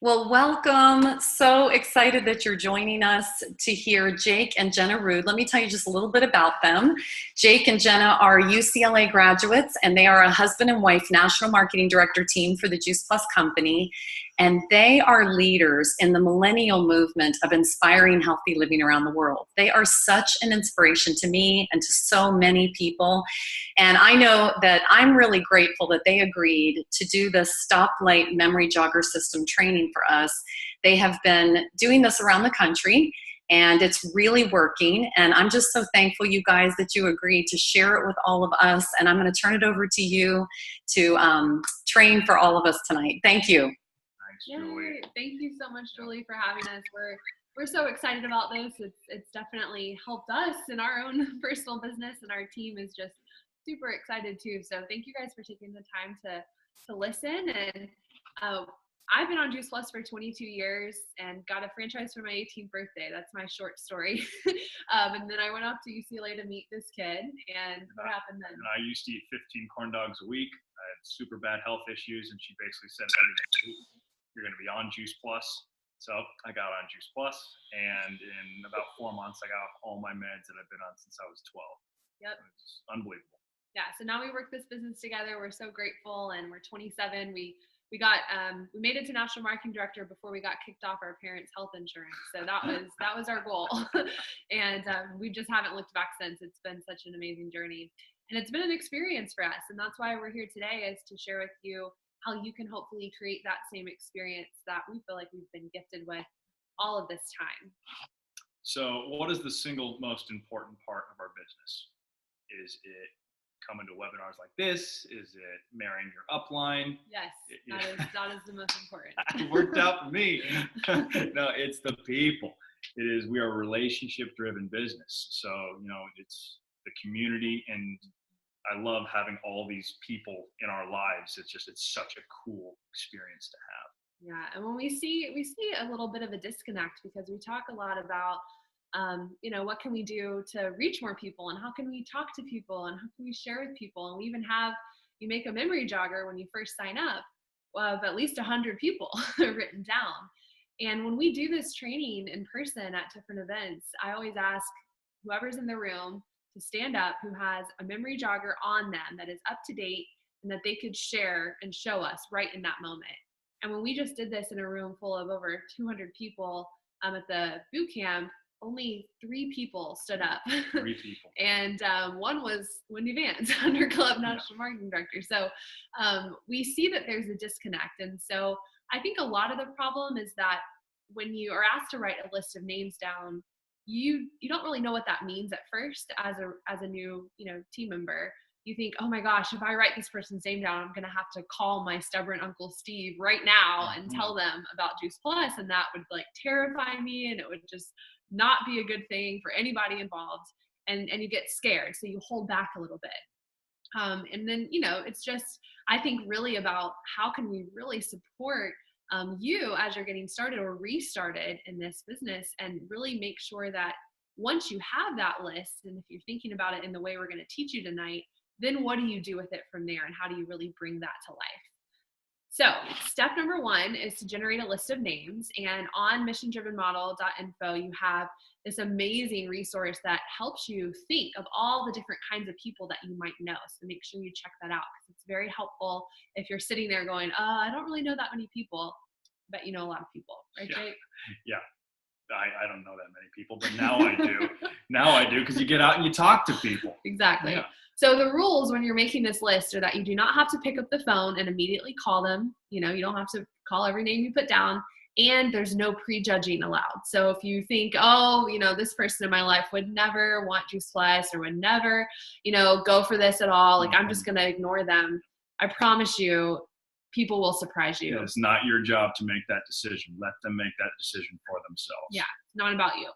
Well, welcome. So excited that you're joining us to hear Jake and Jenna Rude. Let me tell you just a little bit about them. Jake and Jenna are UCLA graduates, and they are a husband and wife national marketing director team for the Juice Plus company. And they are leaders in the millennial movement of inspiring healthy living around the world. They are such an inspiration to me and to so many people. And I know that I'm really grateful that they agreed to do the StopLight memory jogger system training for us. They have been doing this around the country, and it's really working. And I'm just so thankful, you guys, that you agreed to share it with all of us. And I'm going to turn it over to you to train for all of us tonight. Thank you. Thanks, Julie. Thank you so much, Julie, for having us. We're so excited about this. It's definitely helped us in our own personal business, and our team is just super excited too. So thank you guys for taking the time to listen. And I've been on Juice Plus for 22 years and got a franchise for my 18th birthday. That's my short story. And then I went off to UCLA to meet this kid. And what happened then? And I used to eat 15 corn dogs a week. I had super bad health issues, and she basically said, "You're going to be on Juice Plus." So I got on Juice Plus, and in about 4 months, I got off all my meds that I've been on since I was 12. Yep. It's unbelievable. Yeah. So now we work this business together. We're so grateful, and we're 27. We made it to national marketing director before we got kicked off our parents' health insurance. So that was our goal. And we just haven't looked back since. It's been such an amazing journey, and it's been an experience for us. And that's why we're here today, is to share with you how you can hopefully create that same experience that we feel like we've been gifted with all of this time. So what is the single most important part of our business? Is it coming to webinars like this? Is it marrying your upline? Yes, that is the most important. It worked out for me. No, it's the people. We are a relationship-driven business. So, it's the community, and I love having all these people in our lives. It's such a cool experience to have. Yeah, and when we see a little bit of a disconnect, because we talk a lot about what can we do to reach more people, and how can we talk to people, and how can we share with people. And we even you make a memory jogger when you first sign up of at least 100 people written down. And when we do this training in person at different events, I always ask whoever's in the room to stand up who has a memory jogger on them that is up to date and that they could share and show us right in that moment. And when we just did this in a room full of over 200 people at the boot camp, only 3 people stood up. 3 people. And one was Wendy Vance, Under Club National Marketing Director. So we see that there's a disconnect. And so I think a lot of the problem is that when you are asked to write a list of names down, you don't really know what that means at first as a new team member. You think, oh my gosh, if I write this person's name down, I'm going to have to call my stubborn Uncle Steve right now and tell them about Juice Plus, and that would terrify me, and it would just not be a good thing for anybody involved, and you get scared, so you hold back a little bit. And then it's just, I think, really about how can we really support you as you're getting started or restarted in this business, and really make sure that once you have that list, and if you're thinking about it in the way we're going to teach you tonight, then what do you do with it from there, and how do you really bring that to life? So step number 1 is to generate a list of names, and on missiondrivenmodel.info you have this amazing resource that helps you think of all the different kinds of people that you might know. So make sure you check that out, because it's very helpful if you're sitting there going, I don't really know that many people, but you know a lot of people, right, Jake? Yeah. I don't know that many people, but now I do. Now I do, because you get out and you talk to people. Exactly. Yeah. So the rules when you're making this list are that you do not have to pick up the phone and immediately call them. You don't have to call every name you put down, and there's no prejudging allowed. So if you think, this person in my life would never want Juice Plus, or would never, go for this at all, I'm just going to ignore them, I promise you, people will surprise you. It's not your job to make that decision. Let them make that decision for themselves. Yeah, not about you.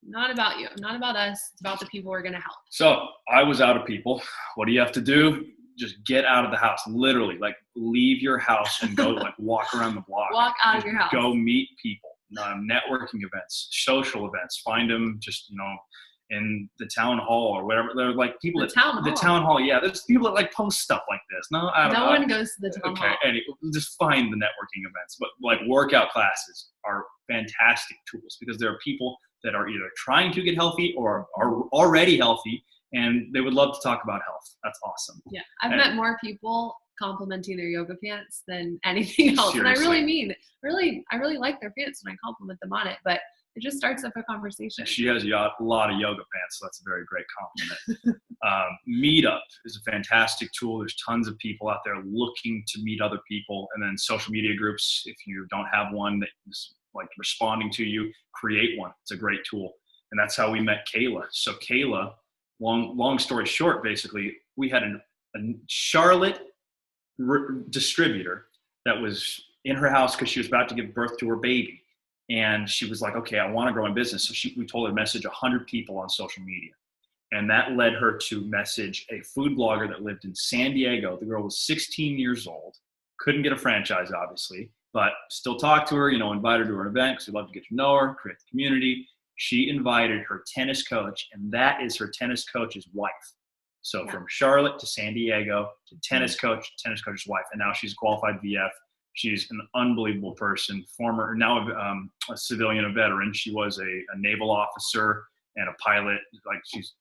Not about you, not about us. It's about the people we're going to help. So I was out of people. What do you have to do? Just get out of the house. Literally, leave your house and go walk around the block. Walk out of your house. Go meet people. Networking events, social events. Find them. Just in the town hall or whatever. They're like people The that town the hall. town hall. Yeah, there's people that like post stuff like this. No, I don't No know. one goes to the town Okay, hall. anyway, just find the networking events. But like workout classes are fantastic tools because there are people that are either trying to get healthy or are already healthy, and they would love to talk about health. That's awesome. Yeah, I've met more people complimenting their yoga pants than anything else. Seriously. And I really mean, I really like their pants and I compliment them on it, but it just starts up a conversation. She has a lot of yoga pants, so that's a very great compliment. Meetup is a fantastic tool. There's tons of people out there looking to meet other people. And then social media groups, if you don't have one that is like responding to you, create one. It's a great tool. And that's how we met Kayla. So Kayla, long story short, basically, we had a Charlotte distributor that was in her house because she was about to give birth to her baby. And she was like, okay, I want to grow in business. So we told her to message 100 people on social media. And that led her to message a food blogger that lived in San Diego. The girl was 16 years old, couldn't get a franchise, obviously, but still talked to her, invited her to an event because we love to get to know her, create the community. She invited her tennis coach, and that is her tennis coach's wife. So from Charlotte to San Diego to tennis coach's wife, and now she's a qualified VF. She's an unbelievable person, now a civilian, a veteran. She was a naval officer and a pilot. Like, she's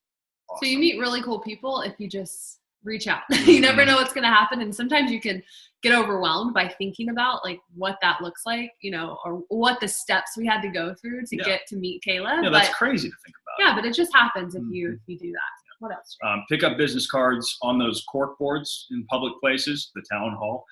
awesome. So you meet really cool people if you just reach out. You never know what's going to happen. And sometimes you can get overwhelmed by thinking about like what that looks like, or what the steps we had to go through to get to meet Kayla. Yeah, that's crazy to think about. Yeah, but it just happens if you do that. What else? Pick up business cards on those cork boards in public places, the town hall.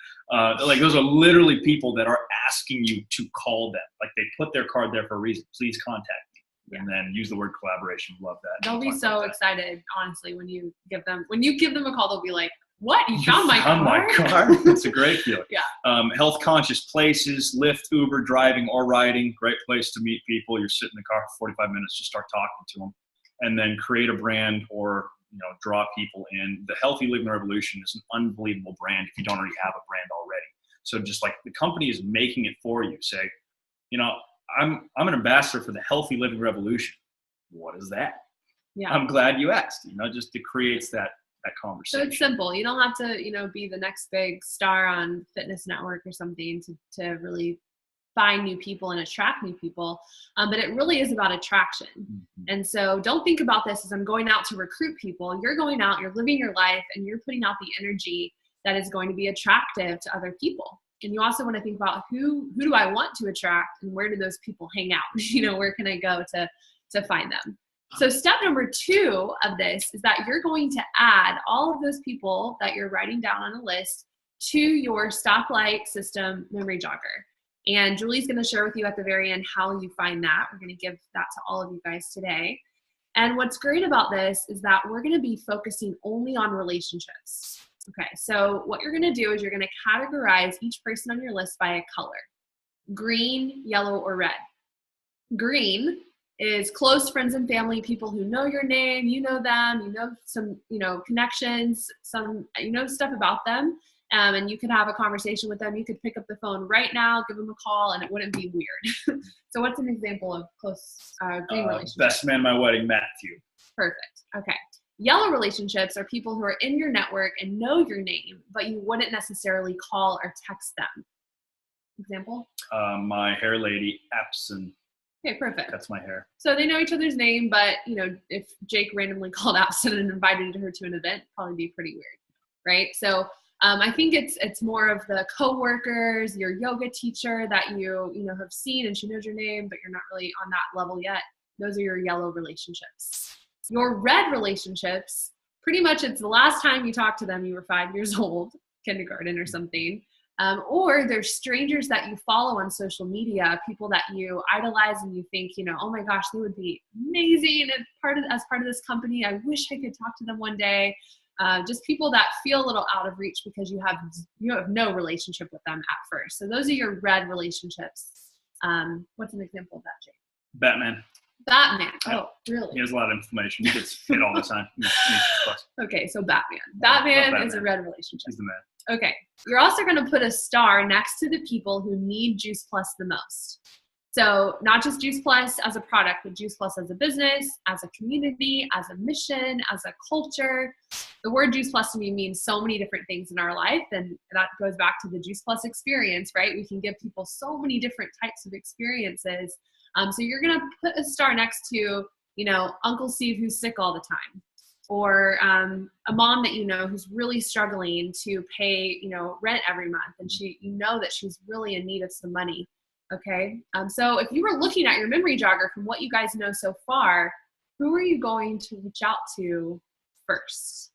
Like, those are literally people that are asking you to call them. Like, they put their card there for a reason. Please contact me. Yeah. And then use the word collaboration. Love that. They'll be so excited, honestly, when you give them a call. They'll be like, "What? You found my car?" My car. It's a great feeling. Yeah. Health conscious places, Lyft, Uber, driving or riding. Great place to meet people. You're sitting in the car for 45 minutes, just start talking to them. And then create a brand or draw people in. The Healthy Living Revolution is an unbelievable brand if you don't already have a brand already. So just like the company is making it for you. Say, I'm an ambassador for the Healthy Living Revolution. What is that? Yeah. I'm glad you asked. Just it creates that conversation. So it's simple. You don't have to be the next big star on Fitness Network or something to really find new people and attract new people. But it really is about attraction. Mm-hmm. And so don't think about this as I'm going out to recruit people. You're going out, you're living your life, and you're putting out the energy that is going to be attractive to other people. And you also want to think about who do I want to attract and where do those people hang out? Where can I go to find them? So step number 2 of this is that you're going to add all of those people that you're writing down on a list to your StopLight system memory jogger. And Julie's going to share with you at the very end how you find that. We're going to give that to all of you guys today. And what's great about this is that we're going to be focusing only on relationships. Okay, so what you're going to do is you're going to categorize each person on your list by a color: green, yellow, or red. Green is close friends and family, people who know your name, you know them, some, connections, some, stuff about them. And you could have a conversation with them. You could pick up the phone right now, give them a call, and it wouldn't be weird. So what's an example of close green relationship? Best man at my wedding, Matthew. Perfect. Okay. Yellow relationships are people who are in your network and know your name, but you wouldn't necessarily call or text them. Example? My hair lady, Epson. Okay, perfect. That's my hair. So they know each other's name, but if Jake randomly called Epson and invited her to an event, probably be pretty weird, right? So I think it's more of the coworkers, your yoga teacher that you have seen and she knows your name, but you're not really on that level yet. Those are your yellow relationships. Your red relationships, pretty much it's the last time you talked to them, you were 5 years old, kindergarten or something. Or there's strangers that you follow on social media, people that you idolize and you think, oh my gosh, they would be amazing as part of this company. I wish I could talk to them one day. Just people that feel a little out of reach because you have no relationship with them at first. So those are your red relationships. What's an example of that, Jake? Batman. Batman. Yeah. Oh, really? He has a lot of inflammation. He gets hit all the time. Okay, so Batman. Batman is a red relationship. He's the man. Okay. You're also going to put a star next to the people who need Juice Plus the most. So not just Juice Plus as a product, but Juice Plus as a business, as a community, as a mission, as a culture. The word Juice Plus to me means so many different things in our life. And that goes back to the Juice Plus experience, right? We can give people so many different types of experiences. So you're going to put a star next to, Uncle Steve who's sick all the time, or a mom that who's really struggling to pay, rent every month, and that she's really in need of some money. Okay. So if you were looking at your memory jogger from what you guys know so far, who are you going to reach out to first?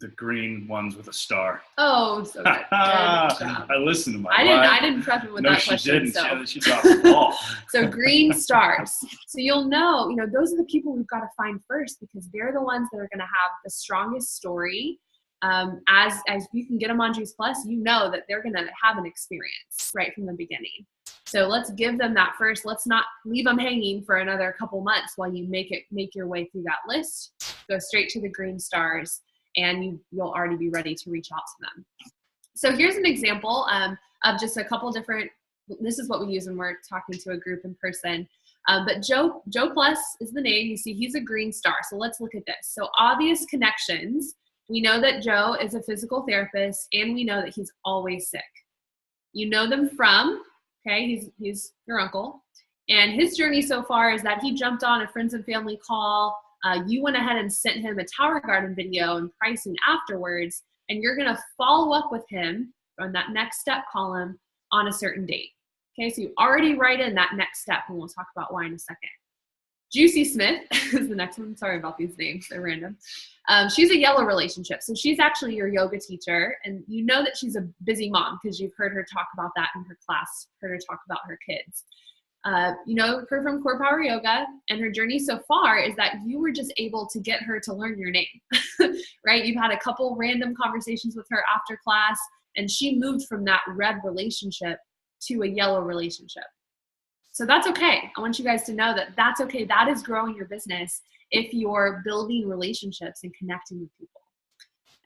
The green ones with a star. Oh, so good. I listened to my I didn't prep it with that question. She didn't. She dropped the ball. So green stars. So you'll know, those are the people we've got to find first, because they're the ones that are going to have the strongest story. As you can get them on Juice Plus, that they're going to have an experience right from the beginning. So let's give them that first. Let's not leave them hanging for another couple months while you make your way through that list. Go straight to the green stars, and you'll already be ready to reach out to them. So here's an example of just a couple different. This is what we use when we're talking to a group in person. But Joe Plus is the name. You see, he's a green star. So let's look at this. So obvious connections. We know that Joe is a physical therapist, and we know that he's always sick. You know them from, okay, he's your uncle. And his journey so far is that he jumped on a friends and family call. You went ahead and sent him a Tower Garden video and pricing afterwards, and you're going to follow up with him on that next step column on a certain date. Okay, so you already write in that next step, and we'll talk about why in a second. Juicy Smith is the next one. Sorry about these names. They're random. She's a yellow relationship. So she's actually your yoga teacher. And you know that she's a busy mom because you've heard her talk about that in her class, heard her talk about her kids. You know her from Core Power Yoga. And her journey so far is that you were just able to get her to learn your name, right? You've had a couple random conversations with her after class, and she moved from that red relationship to a yellow relationship. So that's okay. I want you guys to know that that's okay. That is growing your business if you're building relationships and connecting with people.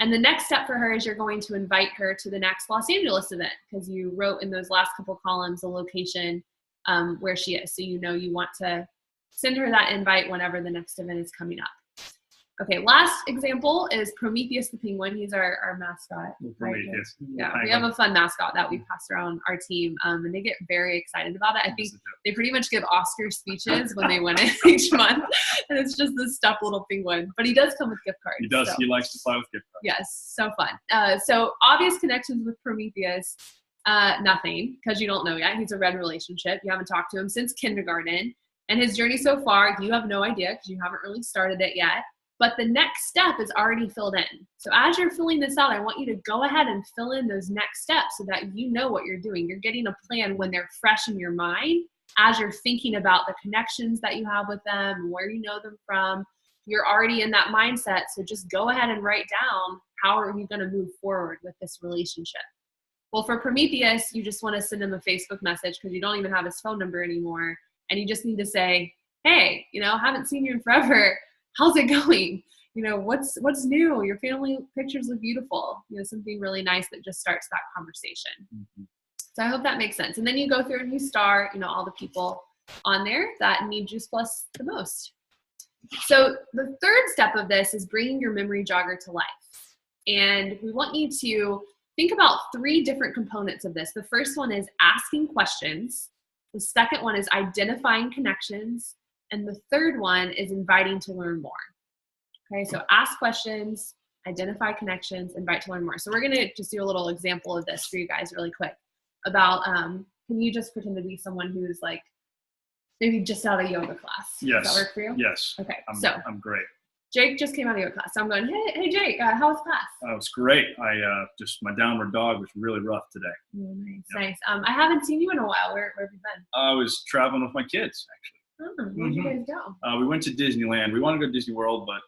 And the next step for her is you're going to invite her to the next Los Angeles event, because you wrote in those last couple columns the location where she is. So you want to send her that invite whenever the next event is coming up. Okay, last example is Prometheus the penguin. He's our mascot. Prometheus. Yeah, we have a fun mascot that we pass around our team, and they get very excited about it. I think they pretty much give Oscar speeches when they win it each month, and it's just this stuffed little penguin. But he does come with gift cards. He does. So. He likes to play with gift cards. Yes, so fun. So obvious connections with Prometheus, nothing, because you don't know yet. He's a red relationship. You haven't talked to him since kindergarten, and his journey so far, you have no idea because you haven't really started it yet. But the next step is already filled in. So as you're filling this out, I want you to go ahead and fill in those next steps so that you know what you're doing. You're getting a plan when they're fresh in your mind as you're thinking about the connections that you have with them, where you know them from. You're already in that mindset. So just go ahead and write down, how are you going to move forward with this relationship? Well, for Prometheus, you just want to send him a Facebook message because you don't even have his phone number anymore. And you just need to say, hey, haven't seen you in forever. How's it going? What's new? Your family pictures look beautiful. Something really nice that just starts that conversation. Mm-hmm. So I hope that makes sense. And then you go through and you star, all the people on there that need Juice Plus the most. So the third step of this is bringing your memory jogger to life. And we want you to think about 3 different components of this. The first one is asking questions. The second one is identifying connections. And the third one is inviting to learn more. Okay, so ask questions, identify connections, invite to learn more. So we're going to just do a little example of this for you guys really quick about, can you just pretend to be someone who's like maybe just out of yoga class? Yes. Does that work for you? Yes. Okay, I'm great. Jake just came out of yoga class. So I'm going, hey Jake, how was class? It was great. My downward dog was really rough today. Nice. I haven't seen you in a while. Where have you been? I was traveling with my kids, actually. Oh, where did you guys go? We went to Disneyland. We want to go to Disney World, but a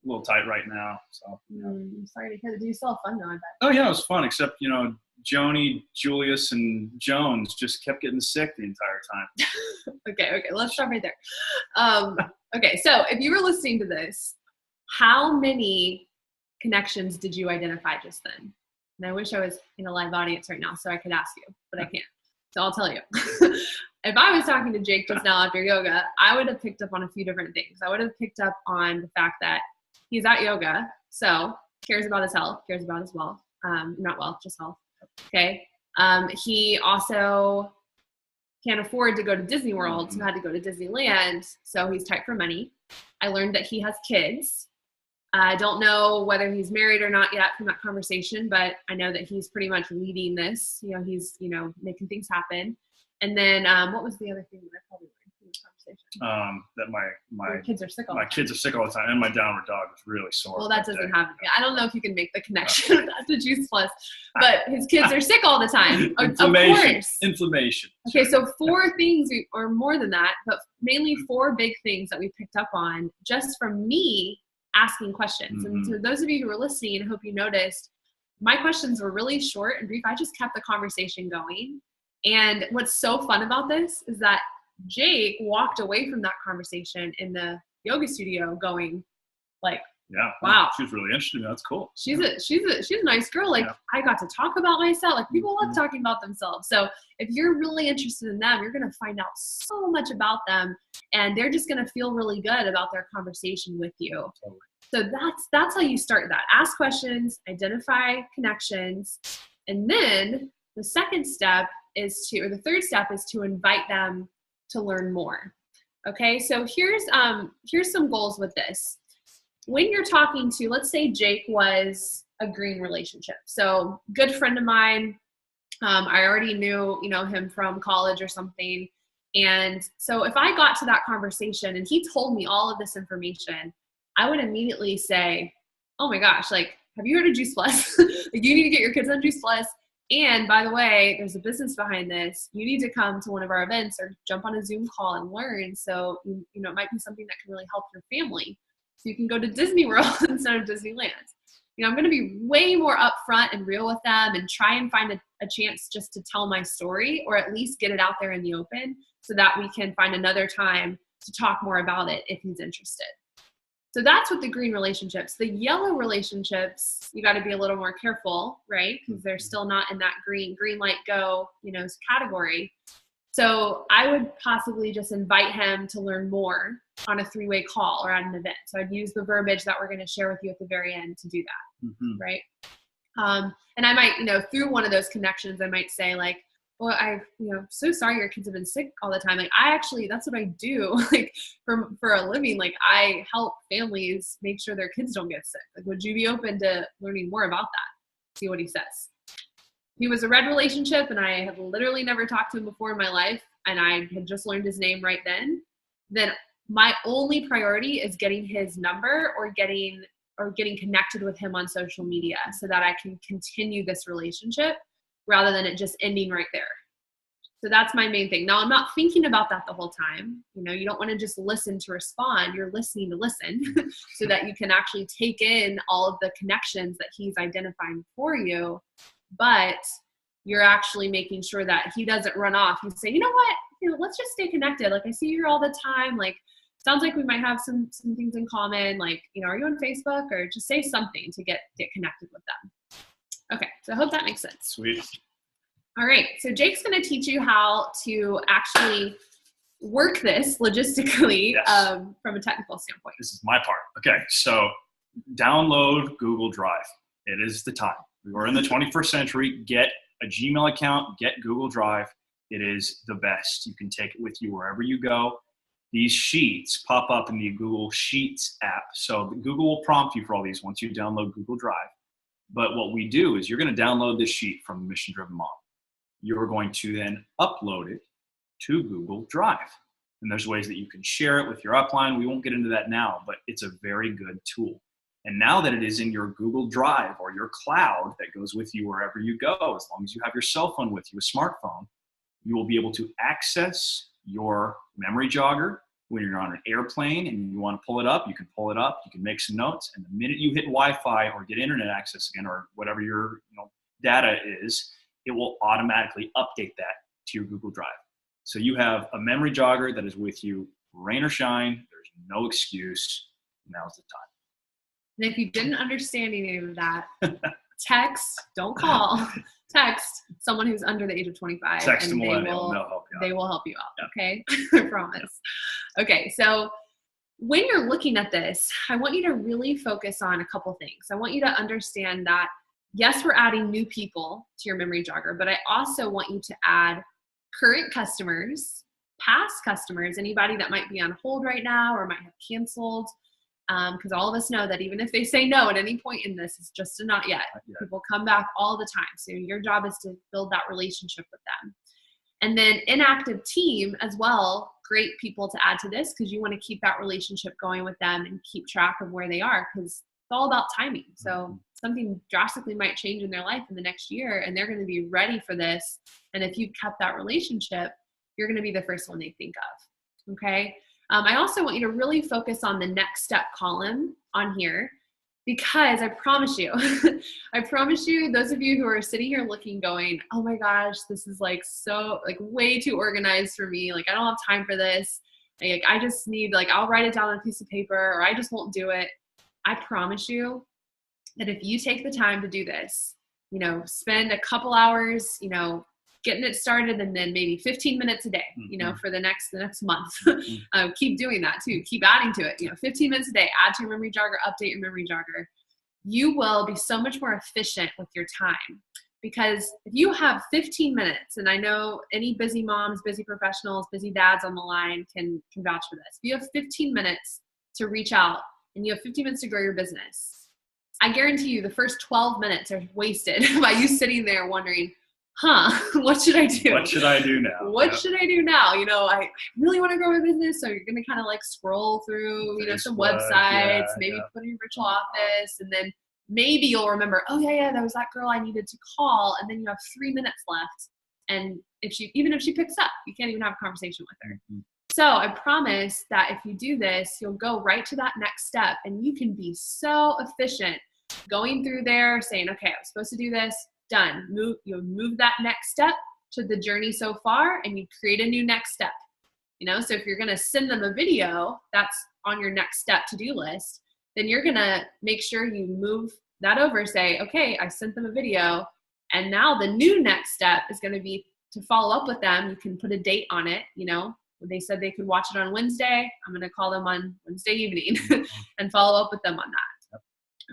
little tight right now. So. I'm sorry to hear that. Do you still have fun though, I bet? Oh yeah, it was fun. Except Joni, Julius, and Jones just kept getting sick the entire time. Okay. Let's stop right there. Okay, so if you were listening to this, how many connections did you identify just then? And I wish I was in a live audience right now so I could ask you, but I can't. So I'll tell you. If I was talking to Jake just now after yoga, I would have picked up on a few different things. I would have picked up on the fact that he's at yoga, so cares about his health, cares about his wealth. Not wealth, just health. Okay. He also can't afford to go to Disney World, so had to go to Disneyland, so he's tight for money. I learned that he has kids. I don't know whether he's married or not yet from that conversation, but I know that he's pretty much leading this. He's, making things happen. And then what was the other thing that I probably learned from the conversation? That my kids are sick all the time. My kids are sick all the time, and my downward dog was really sore. Well, that doesn't happen. Yeah, I don't know if you can make the connection with that to Juice Plus, but his kids are sick all the time. Inflammation. Of course. Inflammation. Okay, so 4 things, or more than that, but mainly 4 big things that we picked up on just from me asking questions. And to those of you who were listening, I hope you noticed my questions were really short and brief. I just kept the conversation going. And what's so fun about this is that Jake walked away from that conversation in the yoga studio going like, yeah, wow, she was really interested. That's cool. She's a nice girl. Like, I got to talk about myself. Like, people love talking about themselves. So if you're really interested in them, you're going to find out so much about them, and they're just going to feel really good about their conversation with you. Totally. So that's how you start that. Ask questions, identify connections, and then the third step is to invite them to learn more. Okay, so here's some goals with this. When you're talking to, let's say Jake was a green relationship. So good friend of mine, I already knew him from college or something. And so if I got to that conversation and he told me all of this information, I would immediately say, oh my gosh, like, have you heard of Juice Plus? Like, you need to get your kids on Juice Plus. And by the way, there's a business behind this. You need to come to one of our events or jump on a Zoom call and learn. So, it might be something that can really help your family. So you can go to Disney World instead of Disneyland. I'm going to be way more upfront and real with them and try and find a chance just to tell my story, or at least get it out there in the open so that we can find another time to talk more about it if he's interested. So that's with the green relationships. The yellow relationships, you got to be a little more careful, right? Because they're still not in that green light, go, category. So I would possibly just invite him to learn more on a 3-way call or at an event. So I'd use the verbiage that we're going to share with you at the very end to do that, right? And I might, through one of those connections, I might say like, well, so sorry your kids have been sick all the time. Like, that's what I do. Like, for a living. Like, I help families make sure their kids don't get sick. Like, would you be open to learning more about that? See what he says. He was a red relationship, and I had literally never talked to him before in my life, and I had just learned his name right then. Then my only priority is getting his number or getting connected with him on social media so that I can continue this relationship rather than it just ending right there. So that's my main thing. Now, I'm not thinking about that the whole time. You don't want to just listen to respond. You're listening to listen so that you can actually take in all of the connections that he's identifying for you. But you're actually making sure that he doesn't run off. You say, you know what, let's just stay connected. Like, I see you here all the time. Like, sounds like we might have some things in common. Like, are you on Facebook? Or just say something to get connected with them. Okay, so I hope that makes sense. Sweet. All right, so Jake's going to teach you how to actually work this logistically from a technical standpoint. This is my part. Okay, so download Google Drive. It is the time. We are in the 21st century. Get a Gmail account. Get Google Drive. It is the best. You can take it with you wherever you go. These sheets pop up in the Google Sheets app. So Google will prompt you for all these once you download Google Drive. But what we do is you're going to download this sheet from Mission Driven Mom. You're going to then upload it to Google Drive. And there's ways that you can share it with your upline. We won't get into that now, but it's a very good tool. And now that it is in your Google Drive or your cloud that goes with you wherever you go, as long as you have your cell phone with you, a smartphone, you will be able to access your memory jogger. When you're on an airplane and you want to pull it up, you can pull it up, you can make some notes, and the minute you hit Wi-Fi or get internet access again or whatever your data is, it will automatically update that to your Google Drive. So you have a memory jogger that is with you, rain or shine, there's no excuse, now's the time. And if you didn't understand any of that, text, don't call, text someone who's under the age of 25. Text and a millennial, they'll help you out. They will help you out. Yeah. Okay. I promise. Okay. So when you're looking at this, I want you to really focus on a couple things. I want you to understand that, yes, we're adding new people to your memory jogger, but I also want you to add current customers, past customers, anybody that might be on hold right now or might have canceled. Because all of us know that even if they say no at any point in this, it's just a not yet. People come back all the time. So your job is to build that relationship with them. And then inactive team as well, great people to add to this because you want to keep that relationship going with them and keep track of where they are because it's all about timing. So something drastically might change in their life in the next year and they're going to be ready for this. And if you've kept that relationship, you're going to be the first one they think of. Okay. I also want you to really focus on the next step column on here because I promise you, those of you who are sitting here looking, going, oh my gosh, this is like so like way too organized for me. Like I don't have time for this. Like I just need I'll write it down on a piece of paper or I just won't do it. I promise you that if you take the time to do this, spend a couple hours, getting it started and then maybe 15 minutes a day, for the next month. Keep doing that too. Keep adding to it, 15 minutes a day, add to your memory jogger, update your memory jogger. You will be so much more efficient with your time because if you have 15 minutes, and I know any busy moms, busy professionals, busy dads on the line can vouch for this. If you have 15 minutes to reach out and you have 15 minutes to grow your business, I guarantee you the first 12 minutes are wasted by you sitting there wondering, what should I do? What should I do now? What should I do now? I really want to grow my business. So you're going to kind of scroll through, some websites, maybe put in your virtual office. And then maybe you'll remember, oh yeah, that was that girl I needed to call. And then you have 3 minutes left. And even if she picks up, you can't even have a conversation with her. So I promise that if you do this, you'll go right to that next step and you can be so efficient going through there saying, okay, I was supposed to do this. Done. You'll move that next step to the journey so far and you create a new next step. So if you're going to send them a video that's on your next step to-do list, then you're going to make sure you move that over, say, okay, I sent them a video and now the new next step is going to be to follow up with them. You can put a date on it. They said they could watch it on Wednesday. I'm going to call them on Wednesday evening and follow up with them on that.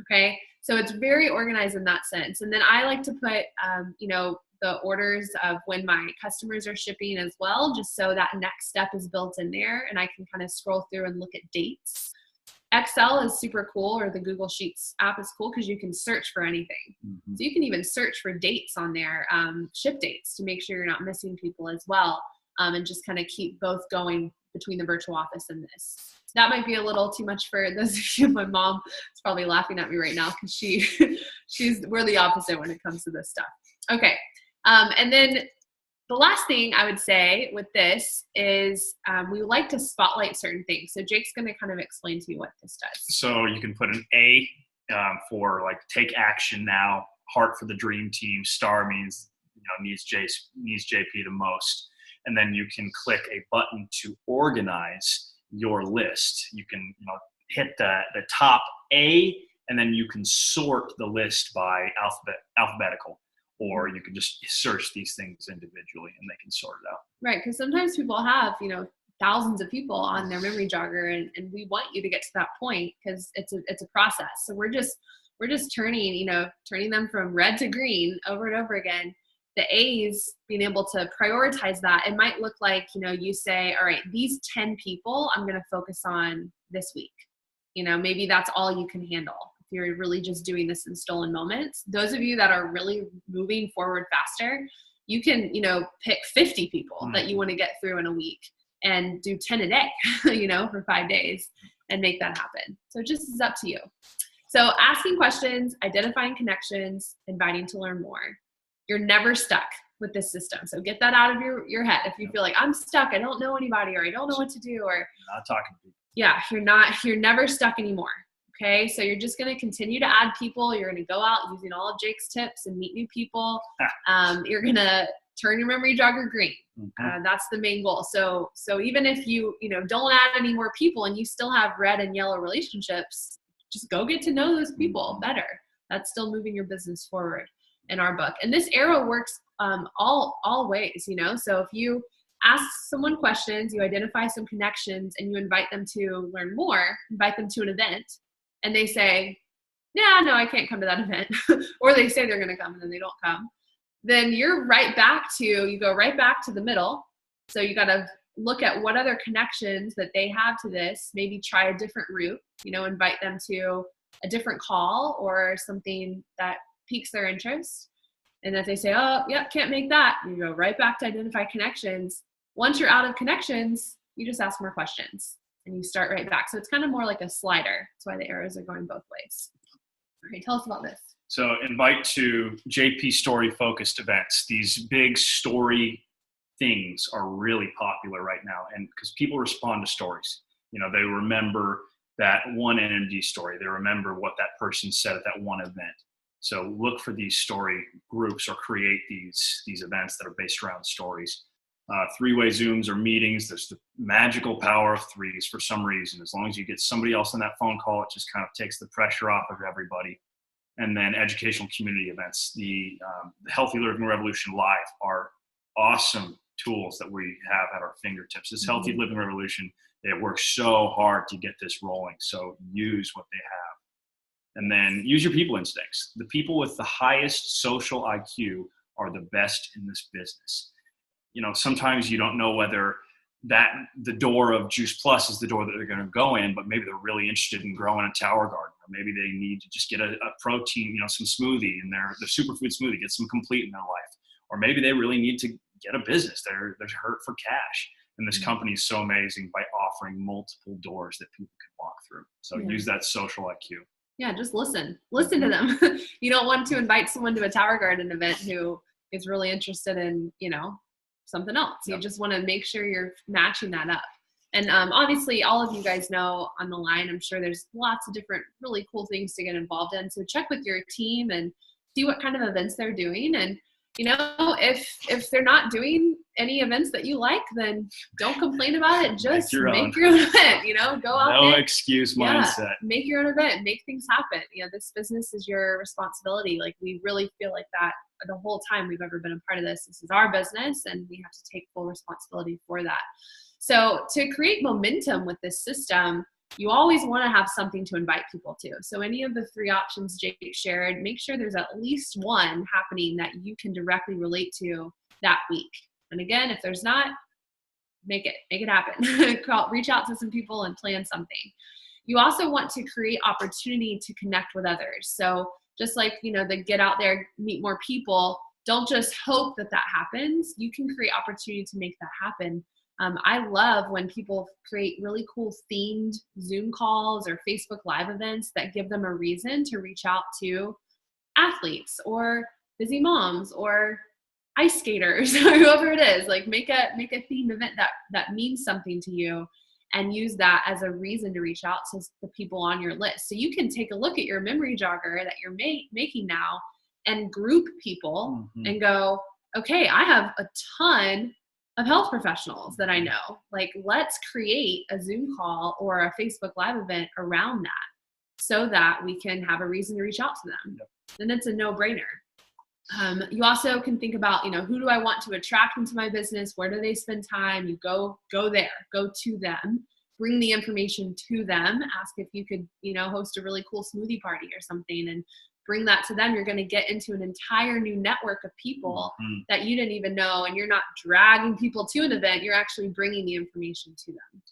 Okay. So it's very organized in that sense. And then I like to put, the orders of when my customers are shipping as well, just so that next step is built in there and I can kind of scroll through and look at dates. Excel is super cool, or the Google Sheets app is cool because you can search for anything. So you can even search for dates on there, ship dates, to make sure you're not missing people as well, and just kind of keep both going between the virtual office and this. That might be a little too much for those of you. My mom is probably laughing at me right now because we're the opposite when it comes to this stuff. Okay. And then the last thing I would say with this is we like to spotlight certain things. So Jake's going to kind of explain to you what this does. So you can put an A for take action now, heart for the dream team, star means needs JP the most. And then you can click a button to organize your list. You can hit the top A and then you can sort the list by alphabetical, or you can just search these things individually and they can sort it out. Right, because sometimes people have thousands of people on their memory jogger and we want you to get to that point because it's a process. So we're just turning them from red to green over and over again. The A's, being able to prioritize that, it might look like, you say, all right, these 10 people I'm going to focus on this week. Maybe that's all you can handle. If you're really just doing this in stolen moments, those of you that are really moving forward faster, you can, pick 50 people that you want to get through in a week and do 10 a day, for 5 days and make that happen. So it just is up to you. So asking questions, identifying connections, inviting to learn more. You're never stuck with this system. So get that out of your head. If you feel like I'm stuck, I don't know anybody, or I don't know what to do, or not talking to people. Yeah, you're never stuck anymore. Okay. So you're just going to continue to add people. You're going to go out using all of Jake's tips and meet new people. You're going to turn your memory jogger green. That's the main goal. So even if you don't add any more people and you still have red and yellow relationships, just go get to know those people better. That's still moving your business forward in our book. And this arrow works all ways, you know? So if you ask someone questions, you identify some connections, and you invite them to learn more, invite them to an event, and they say, yeah, no, I can't come to that event. Or they say they're going to come and then they don't come. Then you're right back to, you go right back to the middle. So you got to look at what other connections that they have to this, maybe try a different route, you know, invite them to a different call or something that piques their interest. And if they say, oh, yep, can't make that, you go right back to identify connections. Once you're out of connections, you just ask more questions and you start right back. So it's kind of more like a slider. That's why the arrows are going both ways. Okay, tell us about this. So invite to JP story focused events. These big story things are really popular right now, and because people respond to stories, you know, they remember that one NMD story, they remember what that person said at that one event. So look for these story groups or create these events that are based around stories. Three-way Zooms or meetings, there's the magical power of threes for some reason. As long as you get somebody else on that phone call, it just kind of takes the pressure off of everybody. And then educational community events. The Healthy Living Revolution Live are awesome tools that we have at our fingertips. This Healthy Living Revolution, they work so hard to get this rolling. So use what they have. And then use your people instincts. The people with the highest social IQ are the best in this business. You know, sometimes you don't know whether that the door of Juice Plus is the door that they're going to go in, but maybe they're really interested in growing a tower garden, or maybe they need to just get a protein, you know, some smoothie in their superfood smoothie, get some complete in their life, or maybe they really need to get a business. They're hurt for cash, and this company is so amazing by offering multiple doors that people can walk through. So use that social IQ. Yeah, just listen to them. You don't want to invite someone to a tower garden event who is really interested in, you know, something else. You just want to make sure you're matching that up. And obviously all of you guys know on the line, I'm sure there's lots of different really cool things to get involved in. So check with your team and see what kind of events they're doing. And, you know, if they're not doing any events that you like, then don't complain about it. Just make your own event, you know, go out there. No excuse mindset. Make your own event, make things happen. You know, this business is your responsibility. Like, we really feel like that the whole time we've ever been a part of this. This is our business and we have to take full responsibility for that. So to create momentum with this system, you always want to have something to invite people to. So any of the three options Jake shared, make sure there's at least one happening that you can directly relate to that week. And again, if there's not, make it happen. Reach out to some people and plan something. You also want to create opportunity to connect with others. So just like, you know, the get out there, meet more people, don't just hope that that happens. You can create opportunity to make that happen. I love when people create really cool themed Zoom calls or Facebook Live events that give them a reason to reach out to athletes or busy moms or ice skaters or whoever it is. Like, make a themed event that means something to you, and use that as a reason to reach out to the people on your list. So you can take a look at your memory jogger that you're making now and group people and go, okay, I have a ton of health professionals that I know. Like, let's create a Zoom call or a Facebook Live event around that so that we can have a reason to reach out to them. Then it's a no-brainer. You also can think about, you know, who do I want to attract into my business? Where do they spend time? You go there, go to them, bring the information to them, ask if you could, you know, host a really cool smoothie party or something and bring that to them. You're going to get into an entire new network of people that you didn't even know, and you're not dragging people to an event. You're actually bringing the information to them.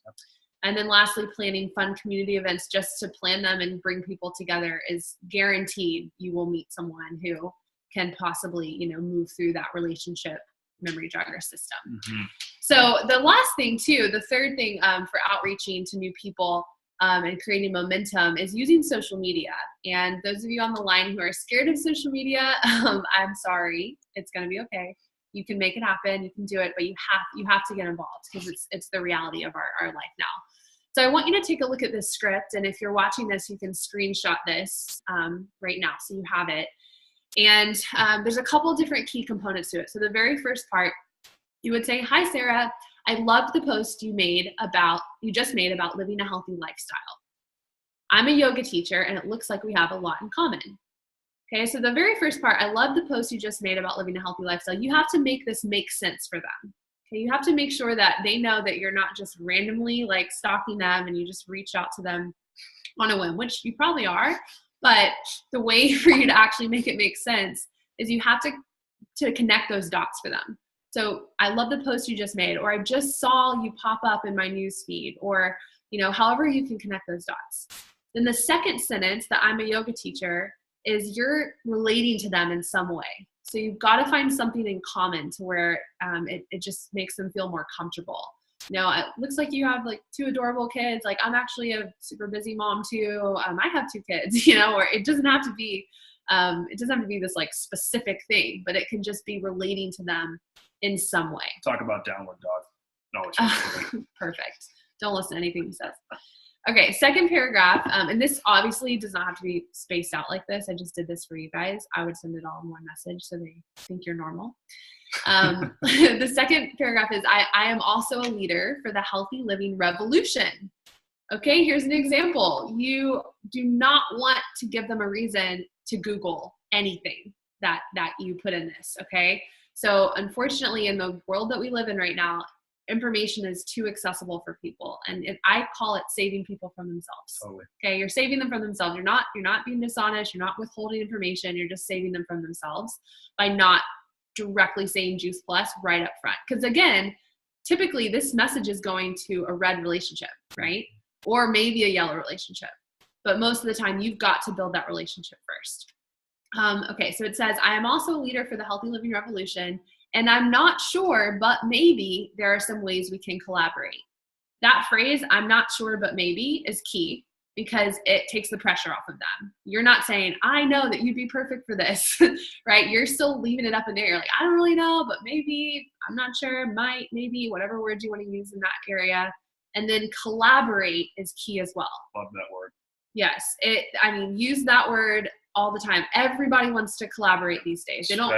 And then lastly, planning fun community events just to plan them and bring people together is guaranteed you will meet someone who can possibly, you know, move through that relationship memory jogger system. So the last thing too, the third thing for outreaching to new people and creating momentum is using social media. And those of you on the line who are scared of social media, I'm sorry, it's going to be okay. You can make it happen. You can do it, but you have to get involved because it's the reality of our life now. So I want you to take a look at this script. And if you're watching this, you can screenshot this right now so you have it. And there's a couple different key components to it. So the very first part, you would say, hi, Sarah. I loved the post you just made about living a healthy lifestyle. I'm a yoga teacher and it looks like we have a lot in common. Okay, so the very first part, I love the post you just made about living a healthy lifestyle. You have to make this make sense for them. Okay, you have to make sure that they know that you're not just randomly like stalking them and you just reach out to them on a whim, which you probably are. But the way for you to actually make it make sense is you have to connect those dots for them. So I love the post you just made, or I just saw you pop up in my news feed, or, however you can connect those dots. Then the second sentence, that I'm a yoga teacher, is you're relating to them in some way. So you've got to find something in common to where it just makes them feel more comfortable. It looks like you have like 2 adorable kids. Like, I'm actually a super busy mom too. I have 2 kids, or it doesn't have to be this like specific thing, but it can just be relating to them in some way. Talk about downward dog. No, perfect. Don't listen to anything he says. Okay, second paragraph, and this obviously does not have to be spaced out like this. I just did this for you guys. I would send it all in one message so they think you're normal. The second paragraph is, I am also a leader for the healthy living revolution. Okay, here's an example. You do not want to give them a reason to Google anything that you put in this, okay? So unfortunately, in the world that we live in right now, information is too accessible for people. And I call it saving people from themselves. Totally. Okay, you're saving them from themselves. You're not being dishonest. You're not withholding information. You're just saving them from themselves by not directly saying Juice Plus right up front. Because again, typically this message is going to a red relationship, right? Or maybe a yellow relationship. But most of the time, you've got to build that relationship first. Okay, so it says, I am also a leader for the healthy living revolution, and I'm not sure, but maybe there are some ways we can collaborate. That phrase, I'm not sure, but maybe, is key because it takes the pressure off of them. You're not saying, I know that you'd be perfect for this, right? You're still leaving it up in the air. You're like, I don't really know, but maybe, I'm not sure, might, maybe, whatever word you want to use in that area. And then collaborate is key as well. Love that word. Yes. Use that word all the time. Everybody wants to collaborate these days. They don't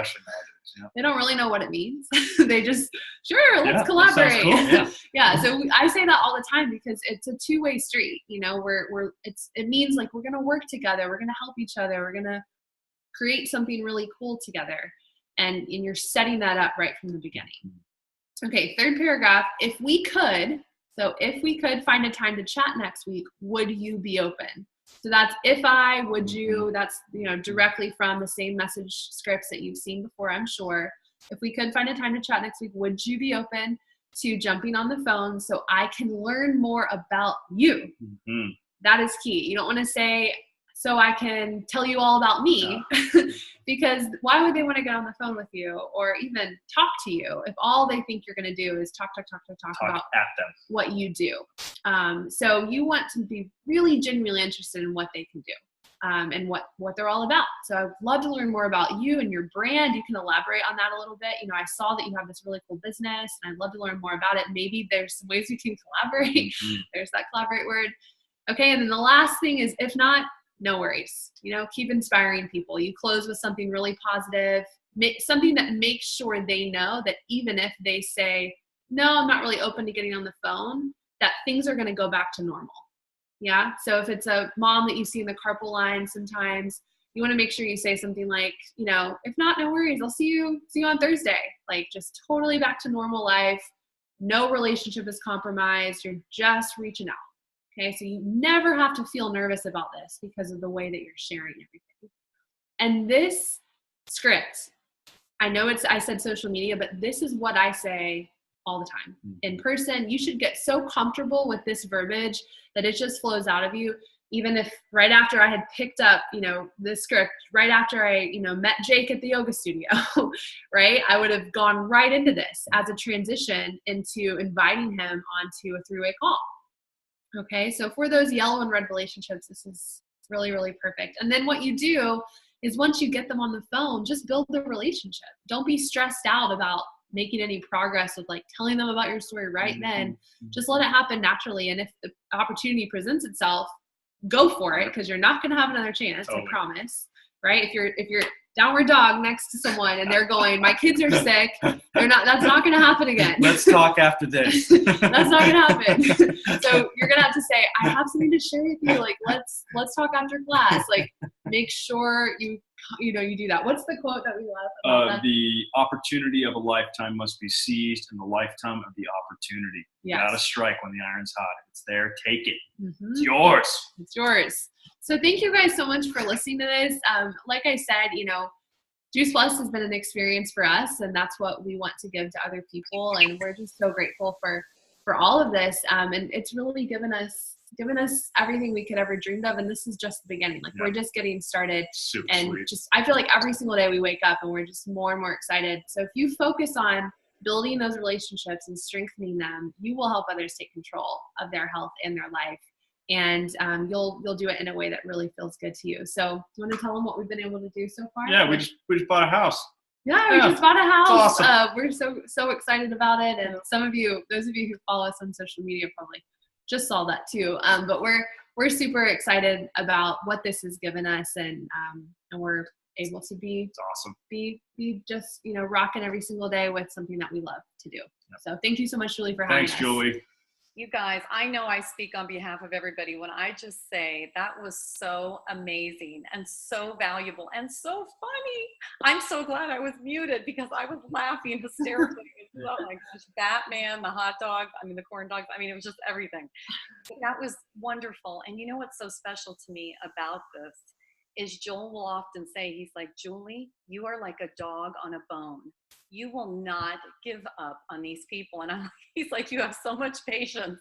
really know what it means. They just, sure, let's collaborate. Cool. Yeah. So I say that all the time because it's a two-way street. It means like we're going to work together. We're going to help each other. We're going to create something really cool together. And you're setting that up right from the beginning. Okay. Third paragraph. If we could find a time to chat next week, would you be open? So that's would you, that's, directly from the same message scripts that you've seen before, I'm sure. If we could find a time to chat next week, would you be open to jumping on the phone so I can learn more about you? Mm-hmm. That is key. You don't want to say, so I can tell you all about me, because why would they want to get on the phone with you or even talk to you if all they think you're going to do is talk about at them. What you do. So you want to be really genuinely interested in what they can do and what they're all about. So I'd love to learn more about you and your brand. You can elaborate on that a little bit. I saw that you have this really cool business and I'd love to learn more about it. Maybe there's some ways we can collaborate. Mm-hmm. There's that collaborate word. Okay. And then the last thing is, if not, no worries. Keep inspiring people. You close with something really positive, something that makes sure they know that even if they say, no, I'm not really open to getting on the phone, that things are going to go back to normal. Yeah. So if it's a mom that you see in the carpool line, sometimes you want to make sure you say something like, if not, no worries. I'll see you on Thursday. Like, just totally back to normal life. No relationship is compromised. You're just reaching out. Okay, so you never have to feel nervous about this because of the way that you're sharing everything. And this script, I said social media, but this is what I say all the time. In person, you should get so comfortable with this verbiage that it just flows out of you. Even if right after I had picked up, this script, right after I, met Jake at the yoga studio, right? I would have gone right into this as a transition into inviting him onto a three-way call. Okay, so for those yellow and red relationships, this is really, really perfect. And then what you do is once you get them on the phone, just build the relationship. Don't be stressed out about making any progress with like telling them about your story right then. Just let it happen naturally. And if the opportunity presents itself, go for it, because you're not going to have another chance, I promise. Right? If you're downward dog next to someone and they're going, my kids are sick, that's not going to happen again. Let's talk after this. That's not going to happen. So you're going to have to say, I have something to share with you. Like, let's talk after class. Like, make sure you you do that. What's the quote that we love about that? The opportunity of a lifetime must be seized, and the lifetime of the opportunity. You gotta strike when the iron's hot. If it's there, take it. It's yours. It's yours. So thank you guys so much for listening to this. Like I said, Juice Plus has been an experience for us, and that's what we want to give to other people. And we're just so grateful for all of this. And it's really given us everything we could ever dreamed of. And this is just the beginning. Like, we're just getting started. Super and sweet. I feel like every single day we wake up and we're just more and more excited. So if you focus on building those relationships and strengthening them, you will help others take control of their health and their life. And you'll do it in a way that really feels good to you. So do you want to tell them what we've been able to do so far? Yeah, we just bought a house. Yeah, we just bought a house. Awesome. We're so excited about it. And those of you who follow us on social media probably just saw that too. But we're super excited about what this has given us, and we're able to be awesome. Be just rocking every single day with something that we love to do. So thank you so much, Julie, for having us. Thanks, Julie. You guys, I know I speak on behalf of everybody when I just say that was so amazing and so valuable and so funny. I'm so glad I was muted because I was laughing hysterically. Oh my gosh, Batman, the hot dogs, the corn dogs. It was just everything. But that was wonderful. And you know what's so special to me about this is Joel will often say, he's like, Julie, you are like a dog on a bone. You will not give up on these people. And he's like, you have so much patience.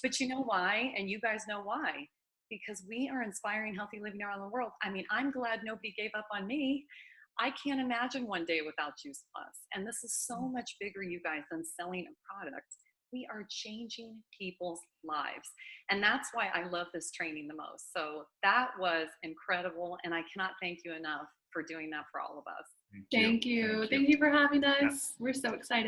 But you know why? And you guys know why. Because we are inspiring healthy living around the world. I'm glad nobody gave up on me. I can't imagine one day without Juice Plus. And this is so much bigger, you guys, than selling a product. We are changing people's lives. And that's why I love this training the most. So that was incredible. And I cannot thank you enough for doing that for all of us. Thank you for having us. We're so excited.